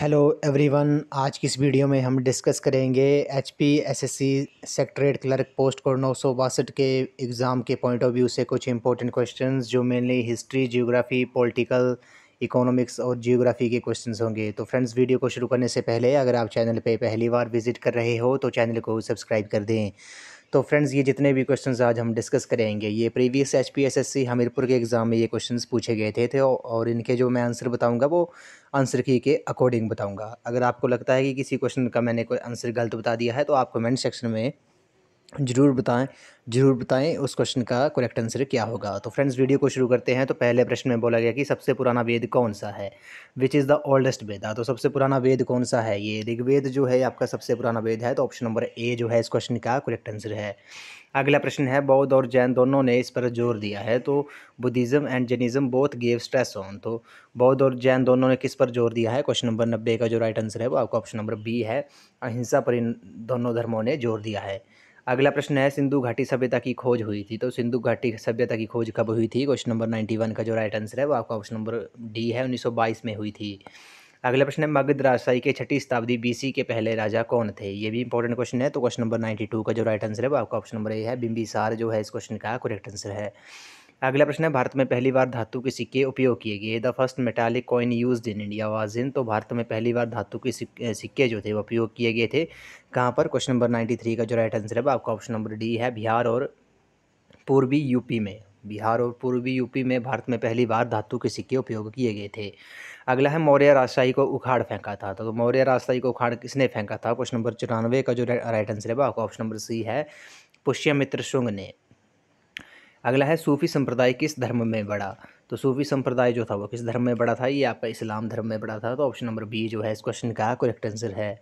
Hello everyone. आज की इस वीडियो में हम डिस्कस करेंगे HP SSC secretariat clerk post code 962 के एग्ज़ाम के पॉइंट ऑफ व्यू से कुछ इंपॉर्टेंट क्वेश्चंस जो mainly history, geography, political, economics और जियोग्राफी के क्वेश्चंस होंगे। तो फ्रेंड्स, वीडियो को शुरू करने से पहले अगर आप चैनल पे पहली बार विजिट कर रहे हो तो चैनल को सब्सक्राइब कर दें। तो फ्रेंड्स, ये जितने भी क्वेश्चंस आज हम डिस्कस करेंगे ये प्रीवियस एचपीएसएससी हमीरपुर के एग्ज़ाम में ये क्वेश्चंस पूछे गए थे और इनके जो मैं आंसर बताऊंगा वो आंसर की के अकॉर्डिंग बताऊंगा। अगर आपको लगता है कि किसी क्वेश्चन का मैंने कोई आंसर गलत बता दिया है तो आप कमेंट सेक्शन में ज़रूर बताएं उस क्वेश्चन का करेक्ट आंसर क्या होगा। तो फ्रेंड्स, वीडियो को शुरू करते हैं। तो पहले प्रश्न में बोला गया कि सबसे पुराना वेद कौन सा है, विच इज़ द ओल्डेस्ट वेदा। तो सबसे पुराना वेद कौन सा है, ये ऋग्वेद जो है आपका सबसे पुराना वेद है। तो ऑप्शन नंबर ए जो है इस क्वेश्चन का करेक्ट आंसर है। अगला प्रश्न है, बौद्ध और जैन दोनों ने इस पर जोर दिया है। तो Buddhism and Jainism both gave stress on. तो बौद्ध और जैन दोनों ने किस पर जोर दिया है। क्वेश्चन नंबर 90 का जो राइट आंसर है वो आपका ऑप्शन नंबर बी है, अहिंसा पर इन दोनों धर्मों ने जोर दिया है। अगला प्रश्न है, सिंधु घाटी सभ्यता की खोज हुई थी। तो सिंधु घाटी सभ्यता की खोज कब हुई थी। क्वेश्चन नंबर 91 का जो राइट आंसर है वो आपका ऑप्शन नंबर डी है, 1922 में हुई थी। अगला प्रश्न है, मगध राजशाही के 6ठी शताब्दी बीसी के पहले राजा कौन थे। ये भी इंपॉर्टेंट क्वेश्चन है। तो क्वेश्चन नंबर 92 का जो राइट आंसर है वो आपका ऑप्शन नंबर ए है, बिंबिसार जो है इस क्वेश्चन का करेक्ट आंसर है। अगला प्रश्न है, भारत में पहली बार धातु के सिक्के उपयोग किए गए। The first metallic coin used in India was in. तो भारत में पहली बार धातु के सिक्के जो थे वो उपयोग किए गए थे कहाँ पर। क्वेश्चन नंबर 93 का जो राइट आंसर है वो आपका ऑप्शन नंबर डी है, बिहार और पूर्वी यूपी में। बिहार और पूर्वी यूपी में भारत में पहली बार धातु के सिक्के उपयोग किए गए थे। अगला है, मौर्य राजशाही को उखाड़ फेंका था। तो मौर्य राजशाही को उखाड़ किसने फेंका था। क्वेश्चन नंबर 94 का जो राइट आंसर है वो आपका ऑप्शन नंबर सी है, पुष्यमित्र शुंग ने। अगला है, सूफी संप्रदाय किस धर्म में बढ़ा। तो सूफी संप्रदाय जो था वो किस धर्म में बढ़ा था, ये आपका इस्लाम धर्म में बढ़ा था। तो ऑप्शन नंबर बी जो है इस क्वेश्चन का करेक्ट आंसर है।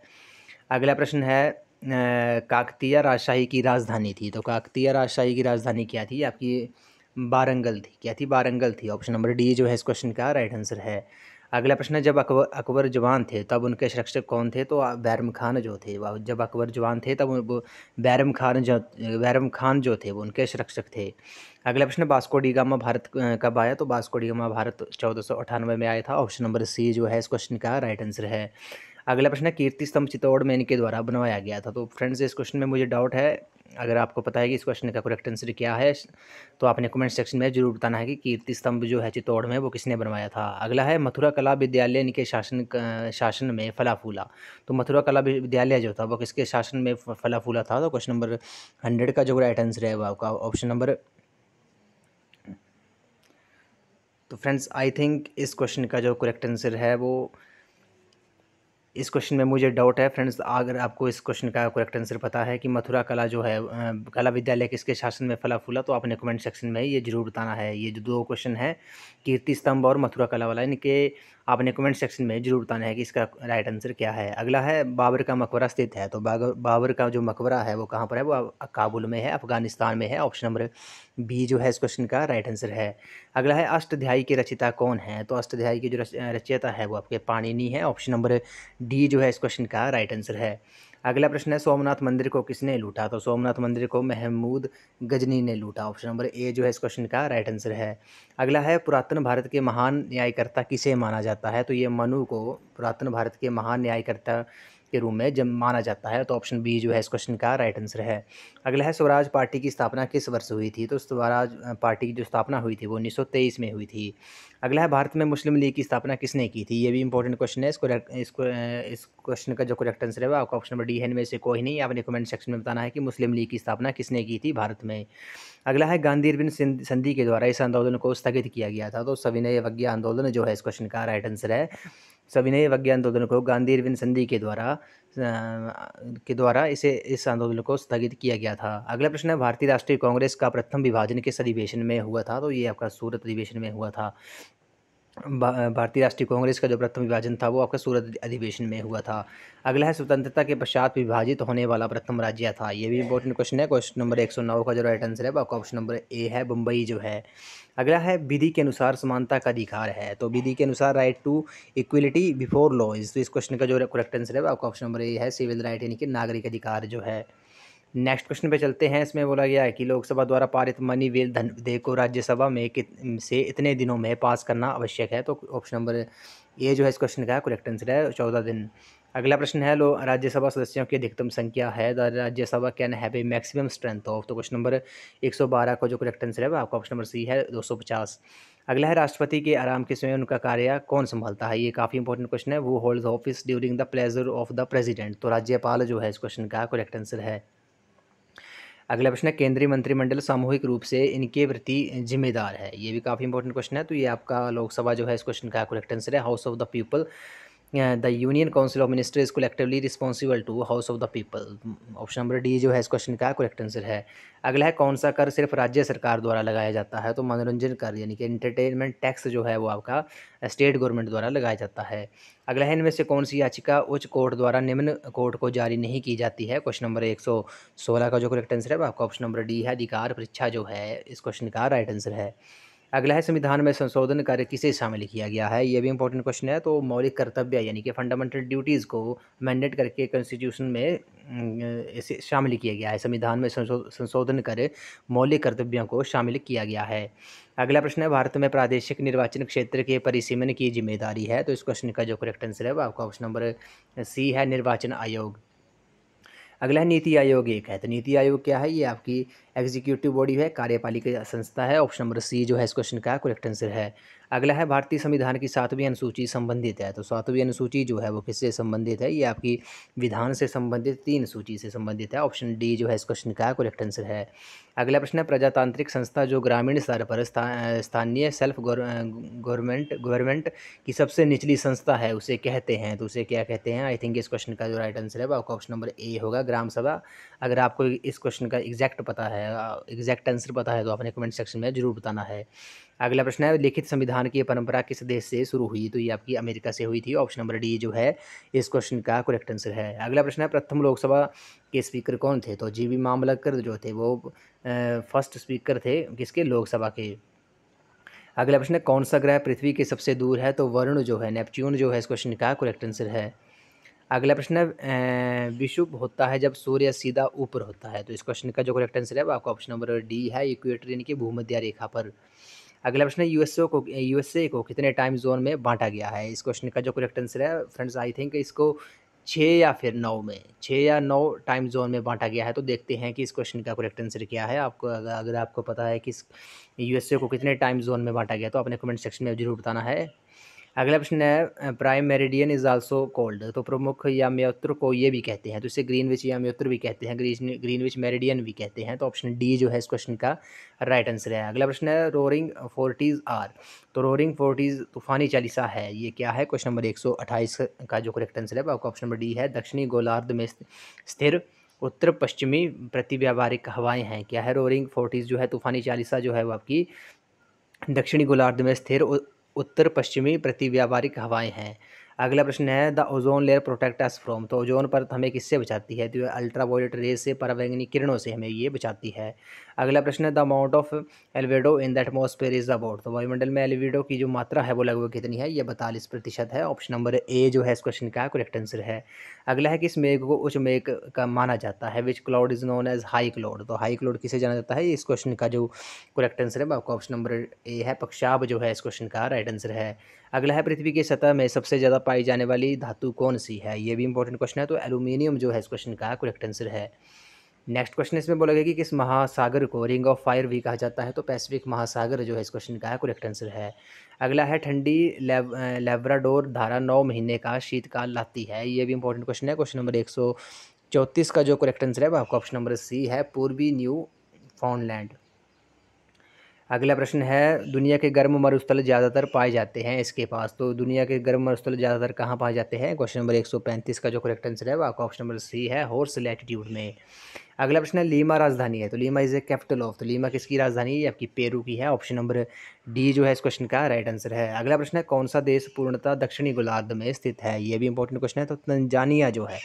अगला प्रश्न है, काकतीय राजशाही की राजधानी थी। तो काकतीय राजशाही की राजधानी क्या थी आपकी, बारंगल थी। क्या थी, बारंगल थी। ऑप्शन नंबर डी जो है इस क्वेश्चन का राइट आंसर है। अगला प्रश्न है, जब अकबर जवान थे तब उनके संरक्षक कौन थे। तो बैरम खान जो थे, जब अकबर जवान थे तब वो बैरम खान जो थे वो उनके संरक्षक थे। अगला प्रश्न, वास्को डी गामा भारत कब आया। तो वास्को डी गामा भारत 1498 में आया था। ऑप्शन नंबर सी जो है इस क्वेश्चन का राइट आंसर है। अगला प्रश्न है, कीर्ति स्तंभ चित्तौड़ में इनके द्वारा बनवाया गया था। तो फ्रेंड्स, इस क्वेश्चन में मुझे डाउट है। अगर आपको पता है कि इस क्वेश्चन का करेक्ट आंसर क्या है तो आपने कमेंट सेक्शन में जरूर बताना है कि कीर्ति स्तंभ जो है चित्तौड़ में वो किसने बनवाया था। अगला है, मथुरा कला विद्यालय इनके शासन में फला फूला। तो मथुरा कला विद्यालय जो था वो किसके शासन में फला फूला था। तो क्वेश्चन नंबर 100 का जो राइट आंसर है वो आपका ऑप्शन नंबर। तो फ्रेंड्स, आई थिंक इस क्वेश्चन का जो करेक्ट आंसर है वो, इस क्वेश्चन में मुझे डाउट है फ्रेंड्स। अगर आपको इस क्वेश्चन का करेक्ट आंसर पता है कि मथुरा कला जो है कला विद्यालय किसके शासन में फला फूला, तो आपने कमेंट सेक्शन में ये जरूर बताना है। ये जो दो क्वेश्चन है, कीर्ति स्तंभ और मथुरा कला वाला, इनके आपने कमेंट सेक्शन में जरूर बताना है कि इसका राइट आंसर क्या है। अगला है, बाबर का मकबरा स्थित है। तो बाबर का जो मकबरा है वो कहाँ पर है, वो काबुल में है, अफगानिस्तान में है। ऑप्शन नंबर बी जो है इस क्वेश्चन का राइट आंसर है। अगला है, अष्टध्यायी की रचयिता कौन है। तो अष्टध्यायी की जो रचयिता है वो आपके पाणिनि है। ऑप्शन नंबर डी जो है इस क्वेश्चन का राइट आंसर है। अगला प्रश्न है, सोमनाथ मंदिर को किसने लूटा। तो सोमनाथ मंदिर को महमूद गजनी ने लूटा। ऑप्शन नंबर ए जो है इस क्वेश्चन का राइट आंसर है। अगला है, पुरातन भारत के महान न्यायकर्ता किसे माना जाता है। तो ये मनु को पुरातन भारत के महान न्यायकर्ता के रूप में जब माना जाता है। तो ऑप्शन बी जो है इस क्वेश्चन का राइट आंसर है। अगला है, स्वराज पार्टी की स्थापना किस वर्ष हुई थी। तो स्वराज पार्टी की जो स्थापना हुई थी वो 1923 में हुई थी। अगला है, भारत में मुस्लिम लीग की स्थापना किसने की थी। ये भी इंपॉर्टेंट क्वेश्चन है। इस क्वेश्चन का जो करेक्ट आंसर है वो आपका ऑप्शन नंबर डी है, इनमें से कोई नहीं। आपने कमेंट सेक्शन में बताना है कि मुस्लिम लीग की स्थापना किसने की थी भारत में। अगला है, गांधी इरविन संधि के द्वारा इस आंदोलन को स्थगित किया गया था। तो सविनय अवज्ञा आंदोलन जो है इस क्वेश्चन का राइट आंसर है। सविनय अवज्ञा आंदोलन को गांधी इरविन संधि के द्वारा इस आंदोलन को स्थगित किया गया था। अगला प्रश्न है, भारतीय राष्ट्रीय कांग्रेस का प्रथम विभाजन किस अधिवेशन में हुआ था। तो ये आपका सूरत अधिवेशन में हुआ था। भारतीय राष्ट्रीय कांग्रेस का जो प्रथम विभाजन था वो आपका सूरत अधिवेशन में हुआ था। अगला है, स्वतंत्रता के पश्चात विभाजित होने वाला प्रथम राज्य था। ये भी इंपॉर्टेंट क्वेश्चन है। क्वेश्चन नंबर 109 का जो राइट आंसर है वो आपका ऑप्शन नंबर ए है, मुंबई जो है। अगला है, विधि के अनुसार समानता का अधिकार है। तो विधि के अनुसार right to equality before laws. तो इस क्वेश्चन का जो करेक्ट आंसर है वो आपका ऑप्शन नंबर ए है, सिविल राइट यानी कि नागरिक अधिकार जो है। नेक्स्ट क्वेश्चन पे चलते हैं। इसमें बोला गया है कि लोकसभा द्वारा पारित मनी बिल धन विधेयक को राज्यसभा में से इतने दिनों में पास करना आवश्यक है। तो ऑप्शन नंबर ये जो है इस क्वेश्चन का करेक्ट आंसर है 14 दिन। अगला प्रश्न है, लो राज्यसभा सदस्यों की अधिकतम संख्या है, the Rajya Sabha can have a maximum strength of. तो क्वेश्चन नंबर 112 का जो करेक्ट आंसर है वो आपका ऑप्शन नंबर सी है 250। अगला है, राष्ट्रपति के आराम के समय उनका कार्य कौन संभालता है। ये काफ़ी इंपॉर्टेंट क्वेश्चन है। वो holds office during the pleasure of the president. तो राज्यपाल जो है इस क्वेश्चन का करेक्ट आंसर है। अगला प्रश्न है, केंद्रीय मंत्रिमंडल सामूहिक रूप से इनके प्रति जिम्मेदार है। ये भी काफ़ी इंपॉर्टेंट क्वेश्चन है। तो ये आपका लोकसभा जो है इस क्वेश्चन का करेक्ट आंसर है, House of the People. The union council of minister is collectively responsible to House of the People. Option number D जो है इस क्वेश्चन का करेक्ट आंसर है। अगला है, कौन सा कर सिर्फ राज्य सरकार द्वारा लगाया जाता है। तो मनोरंजन कर यानी कि एंटरटेनमेंट टैक्स जो है वो आपका स्टेट गवर्नमेंट द्वारा लगाया जाता है। अगला है, इनमें से कौन सी याचिका उच्च कोर्ट द्वारा निम्न कोर्ट को जारी नहीं की जाती है। क्वेश्चन नंबर 116 का जो करेक्ट आंसर है वो आपका ऑप्शन नंबर डी है, अधिकार परीक्षा जो है इस क्वेश्चन का राइट आंसर है। अगला है, संविधान में संशोधन कार्य किसे शामिल किया गया है। ये भी इंपॉर्टेंट क्वेश्चन है। तो मौलिक कर्तव्य यानी कि फंडामेंटल ड्यूटीज़ को अमेंडेड करके कॉन्स्टिट्यूशन में इसे शामिल किया गया है। संविधान में संशोधन कर मौलिक कर्तव्यों को शामिल किया गया है। अगला प्रश्न है, भारत में प्रादेशिक निर्वाचन क्षेत्र के परिसीमन की जिम्मेदारी है। तो इस क्वेश्चन का जो करेक्ट आंसर है वो आपका ऑप्शन नंबर सी है, निर्वाचन आयोग। अगला है, नीति आयोग एक है। तो नीति आयोग क्या है, ये आपकी एग्जीक्यूटिव बॉडी है, कार्यपालिका संस्था है। ऑप्शन नंबर सी जो है इस क्वेश्चन का करेक्ट आंसर है। अगला है, भारतीय संविधान की 7वीं अनुसूची संबंधित है। तो 7वीं अनुसूची जो है वो किससे संबंधित है, ये आपकी विधान से संबंधित 3 सूची से संबंधित है। ऑप्शन डी जो है इस क्वेश्चन का करेक्ट आंसर है। अगला प्रश्न है, प्रजातांत्रिक संस्था जो ग्रामीण स्तर पर स्थानीय सेल्फ गवर्नमेंट की सबसे निचली संस्था है उसे कहते हैं। तो उसे क्या कहते हैं। आई थिंक इस क्वेश्चन का जो राइट आंसर है वो आपका ऑप्शन नंबर ए होगा, ग्राम सभा। अगर आपको इस क्वेश्चन का एग्जैक्ट पता है, एग्जैक्ट आंसर पता है, तो आपने कमेंट सेक्शन में जरूर बताना है। अगला प्रश्न है, लिखित संविधान की परंपरा किस देश से शुरू हुई। तो ये आपकी अमेरिका से हुई थी। ऑप्शन नंबर डी जो है इस क्वेश्चन का करेक्ट आंसर है। अगला प्रश्न है, प्रथम लोकसभा के स्पीकर कौन थे। तो जीवी मामलकर जो थे वो फर्स्ट स्पीकर थे किसके, लोकसभा के। अगला प्रश्न है, कौन सा ग्रह पृथ्वी के सबसे दूर है। तो वरुण जो है, नेपच्यून जो है इस क्वेश्चन का करेक्ट आंसर है। अगला प्रश्न है, विषुव होता है जब सूर्य सीधा ऊपर होता है। तो इस क्वेश्चन का जो करेक्ट आंसर है वो आपका ऑप्शन नंबर डी है, इक्वेटर यानी कि भूमध्य रेखा पर। अगला प्रश्न है, यूएसए को कितने टाइम जोन में बांटा गया है। इस क्वेश्चन का जो करेक्ट आंसर है फ्रेंड्स, आई थिंक इसको 6 या फिर 9 में, 6 या 9 टाइम जोन में बांटा गया है। तो देखते हैं कि इस क्वेश्चन का करेक्ट आंसर क्या है। आपको अगर आपको पता है कि यूएसए को कितने टाइम जोन में बांटा गया तो अपने कमेंट सेक्शन में जरूर बताना है। अगला प्रश्न है, prime meridian is also cold. तो प्रमुख या म्योत्र को ये भी कहते हैं। तो इसे ग्रीनविच या म्योत्र भी कहते हैं, ग्रीनविच मेरिडियन भी कहते हैं। तो ऑप्शन डी जो है इस क्वेश्चन का राइट आंसर है। अगला प्रश्न है, रोरिंग फोर्टीज आर। तो रोरिंग फोर्टीज तूफानी चालीसा है, ये क्या है। क्वेश्चन नंबर 128 का जो करेक्ट आंसर है आपका ऑप्शन नंबर डी है, दक्षिणी गोलार्ध में स्थिर उत्तर पश्चिमी प्रतिव्यावहारिक हवाएं हैं। क्या है, रोरिंग फोर्टीज जो है तूफानी चालीसा जो है वो आपकी दक्षिणी गोलार्ध में स्थिर उत्तर पश्चिमी प्रतिव्यावहारिक हवाएं हैं। अगला प्रश्न है, the ozone layer protect us from. तो ओजोन परत हमें किससे बचाती है। तो अल्ट्रावायलेट रेज से, पराबैंगनी किरणों से हमें ये बचाती है। अगला प्रश्न है, the amount of albedo in the atmosphere is about. तो वायुमंडल में एल्वेडो की जो मात्रा है वो लगभग कितनी है, ये 42% है। ऑप्शन नंबर ए जो है इस क्वेश्चन का करेक्ट आंसर है। अगला है, किस मेघ को उच्च मेघ का माना जाता है। Which cloud is known as high cloud. तो हाई क्लाउड किसे जाना जाता है, इस क्वेश्चन का जो करेक्ट आंसर है आपका ऑप्शन नंबर ए है, पक्षाब जो है इस क्वेश्चन का राइट आंसर है। अगला है, पृथ्वी की सतह में सबसे ज़्यादा पाई जाने वाली धातु कौन सी है। ये भी इंपॉर्टेंट क्वेश्चन है। तो एल्यूमिनियम जो है इस क्वेश्चन का करेक्ट आंसर है। नेक्स्ट क्वेश्चन इसमें बोला गया कि किस महासागर को रिंग ऑफ फायर भी कहा जाता है। तो पैसिफिक महासागर जो है इस क्वेश्चन का करेक्ट आंसर है। अगला है, ठंडी लेब्राडोर धारा 9 महीने का शीतकाल लाती है। ये भी इंपॉर्टेंट क्वेश्चन है। क्वेश्चन नंबर 134 का जो करेक्ट आंसर है वो आपका ऑप्शन नंबर सी है, पूर्वी न्यू फाउंडलैंड। अगला प्रश्न है, दुनिया के गर्म मरुस्थल ज़्यादातर पाए जाते हैं इसके पास। तो दुनिया के गर्म मरुस्थल ज़्यादातर कहाँ पाए जाते हैं। क्वेश्चन नंबर 135 का जो करेक्ट आंसर है वो आपका ऑप्शन नंबर सी है, हॉर्स लैटिट्यूड में। अगला प्रश्न है, लीमा राजधानी है। तो Lima is a capital of. तो लीमा किसकी राजधानी है, ये आपकी पेरू की है। ऑप्शन नंबर डी जो है इस क्वेश्चन का राइट आंसर है। अगला प्रश्न है, कौन सा देश पूर्णतः दक्षिणी गोलार्ध में स्थित है। ये भी इंपॉर्टेंट क्वेश्चन है। तो तंजानिया जो है,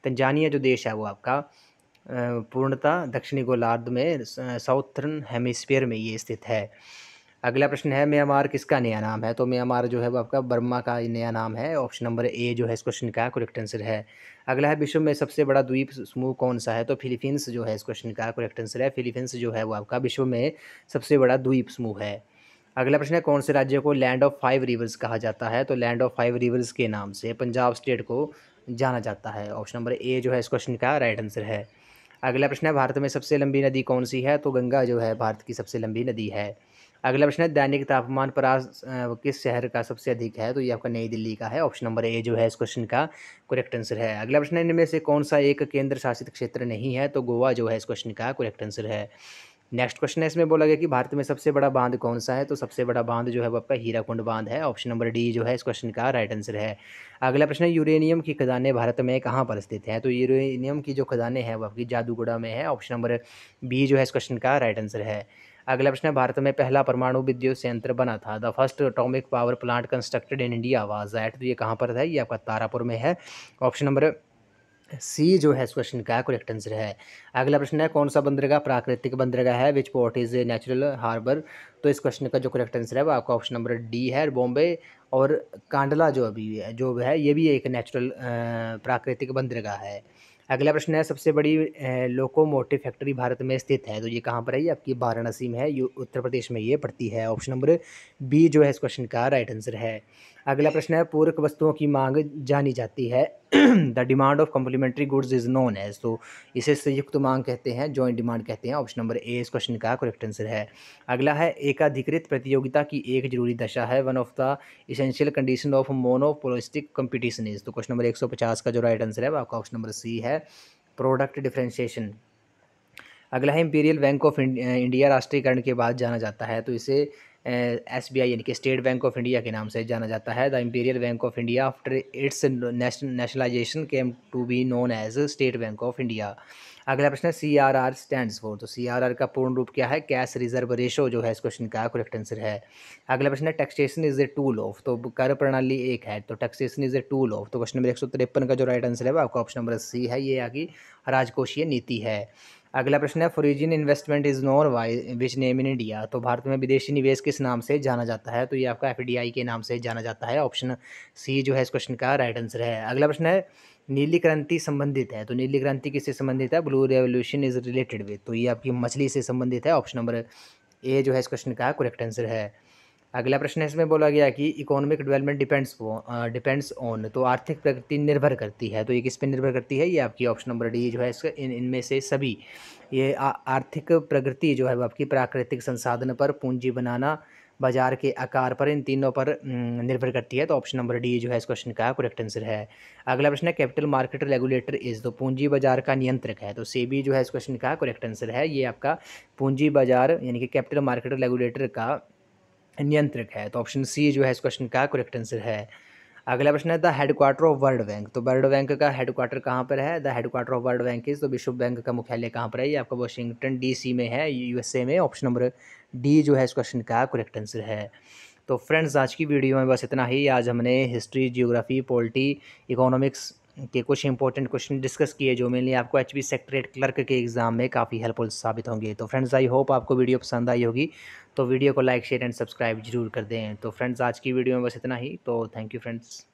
तंजानिया जो देश है वो आपका पूर्णतः दक्षिणी गोलार्ध में साउथर्न हेमिस्फीयर में ये स्थित है। अगला प्रश्न है, म्यांमार किसका नया नाम है। तो म्यांमार जो है वो आपका बर्मा का नया नाम है। ऑप्शन नंबर ए जो है इस क्वेश्चन का करेक्ट आंसर है। अगला है, विश्व में सबसे बड़ा द्वीप समूह कौन सा है। तो फिलीपींस जो है इस क्वेश्चन का करेक्ट आंसर है। फिलीपींस जो है वो आपका विश्व में सबसे बड़ा द्वीप समूह है। अगला प्रश्न है, कौन से राज्य को लैंड ऑफ 5 रिवर्स कहा जाता है? तो लैंड ऑफ 5 रिवर्स के नाम से पंजाब स्टेट को जाना जाता है। ऑप्शन नंबर ए जो है इस क्वेश्चन का राइट आंसर है। अगला प्रश्न है, भारत में सबसे लंबी नदी कौन सी है? तो गंगा जो है भारत की सबसे लंबी नदी है। अगला प्रश्न है, दैनिक तापमान परास किस शहर का सबसे अधिक है? तो ये आपका नई दिल्ली का है। ऑप्शन नंबर ए जो है इस क्वेश्चन का करेक्ट आंसर है। अगला प्रश्न है, इनमें से कौन सा एक केंद्र शासित क्षेत्र नहीं है? तो गोवा जो है इस क्वेश्चन का करेक्ट आंसर है। नेक्स्ट क्वेश्चन है, इसमें बोला गया कि भारत में सबसे बड़ा बांध कौन सा है? तो सबसे बड़ा बांध जो है वो आपका हीराकुंड बांध है। ऑप्शन नंबर डी जो है इस क्वेश्चन का राइट आंसर है। अगला प्रश्न है, यूरेनियम की खदानें भारत में कहाँ पर स्थित हैं? तो यूरेनियम की जो खदानें हैं वो आपकी जादूगोड़ा में है। ऑप्शन नंबर बी जो है इस क्वेश्चन का राइट आंसर है। अगला प्रश्न है, भारत में पहला परमाणु विद्युत संयंत्र बना था। The first atomic power plant constructed in India was at. तो ये कहाँ पर है? ये आपका तारापुर में है। ऑप्शन नंबर सी जो है इस क्वेश्चन का करेक्ट आंसर है। अगला प्रश्न है, कौन सा बंदरगाह प्राकृतिक बंदरगाह है? Which port is a natural harbour? तो इस क्वेश्चन का जो करेक्ट आंसर है वो आपका ऑप्शन नंबर डी है, बॉम्बे। और कांडला जो है ये भी एक नेचुरल प्राकृतिक बंदरगाह है। अगला प्रश्न है, सबसे बड़ी लोकोमोटिव फैक्ट्री भारत में स्थित है। तो ये कहाँ पर है? ये आपकी वाराणसी में है, उत्तर प्रदेश में ये पड़ती है। ऑप्शन नंबर बी जो है इस क्वेश्चन का राइट आंसर है। अगला प्रश्न है, पूरक वस्तुओं की मांग जानी जाती है। The demand of complementary goods is known as. तो इसे संयुक्त मांग कहते हैं, जॉइंट डिमांड कहते हैं। ऑप्शन नंबर ए इस क्वेश्चन का करेक्ट आंसर है। अगला है, एकाधिकृत प्रतियोगिता की एक जरूरी दशा है। One of the essential condition of monopolistic competition is. तो क्वेश्चन नंबर 150 का जो राइट आंसर है वो आपका ऑप्शन नंबर सी है, प्रोडक्ट डिफरेंशिएशन। अगला है, इंपीरियल बैंक ऑफ इंडिया राष्ट्रीयकरण के बाद जाना जाता है। तो इसे SBI यानी कि स्टेट बैंक ऑफ इंडिया के नाम से जाना जाता है। The Imperial Bank of India after its nationalisation came to be known as State Bank of India. अगला प्रश्न है, CRR स्टैंड्स फॉर। तो CRR का पूर्ण रूप क्या है? कैश रिजर्व रेशो जो है इस क्वेश्चन का करेक्ट आंसर है। अगला प्रश्न है, taxation is a tool of. तो कर प्रणाली एक है, तो taxation is a tool of. तो क्वेश्चन नंबर 153 का जो राइट आंसर है वो आपका ऑप्शन नंबर सी है, ये आपकी राजकोषीय नीति है। अगला प्रश्न है, foreign investment is known by which name in India. तो भारत में विदेशी निवेश किस नाम से जाना जाता है? तो ये आपका FDI के नाम से जाना जाता है। ऑप्शन सी जो है इस क्वेश्चन का राइट आंसर है। अगला प्रश्न है, नीली क्रांति संबंधित है। तो नीली क्रांति किससे संबंधित है? Blue revolution is related with. तो ये आपकी मछली से संबंधित है। ऑप्शन नंबर ए जो है इस क्वेश्चन का करेक्ट आंसर है। अगला प्रश्न है, इसमें बोला गया कि इकोनॉमिक डेवलपमेंट डिपेंड्स ऑन। तो आर्थिक प्रगति निर्भर करती है। तो ये किस पे निर्भर करती है? ये आपकी ऑप्शन नंबर डी जो है इसका इनमें से सभी। ये आर्थिक प्रगति जो है वो आपकी प्राकृतिक संसाधन पर, पूंजी बनाना, बाजार के आकार पर, इन तीनों पर निर्भर करती है। तो ऑप्शन नंबर डी जो है इस क्वेश्चन का करेक्ट आंसर है। अगला प्रश्न है, कैपिटल मार्केट रेगुलेटर इज। तो पूंजी बाजार का नियंत्रक है। तो सेबी जो है इस क्वेश्चन का करेक्ट आंसर है। ये आपका पूंजी बाजार यानी कि कैपिटल मार्केट रेगुलेटर का नियंत्रक है। तो ऑप्शन सी जो है इस क्वेश्चन का करेक्ट आंसर है। अगला प्रश्न है, the headquarter of world bank. तो वर्ल्ड बैंक का हेडक्वार्टर कहाँ पर है? The headquarter of world bank is. तो विश्व बैंक का मुख्यालय कहाँ पर है? ये आपका वाशिंगटन DC में है, USA में। ऑप्शन नंबर डी जो है इस क्वेश्चन का करेक्ट आंसर है। तो फ्रेंड्स, आज की वीडियो में बस इतना ही। आज हमने हिस्ट्री, जियोग्राफी, पॉलिटी, इकोनॉमिक्स के कुछ इंपॉर्टेंट क्वेश्चन डिस्कस किए जो मेनली आपको HB सेक्रेटरीट क्लर्क के एग्जाम में काफ़ी हेल्पफुल साबित होंगे। तो फ्रेंड्स, आई होप आपको वीडियो पसंद आई होगी। तो वीडियो को लाइक, शेयर एंड सब्सक्राइब जरूर कर दें। तो फ्रेंड्स, आज की वीडियो में बस इतना ही। तो थैंक यू फ्रेंड्स।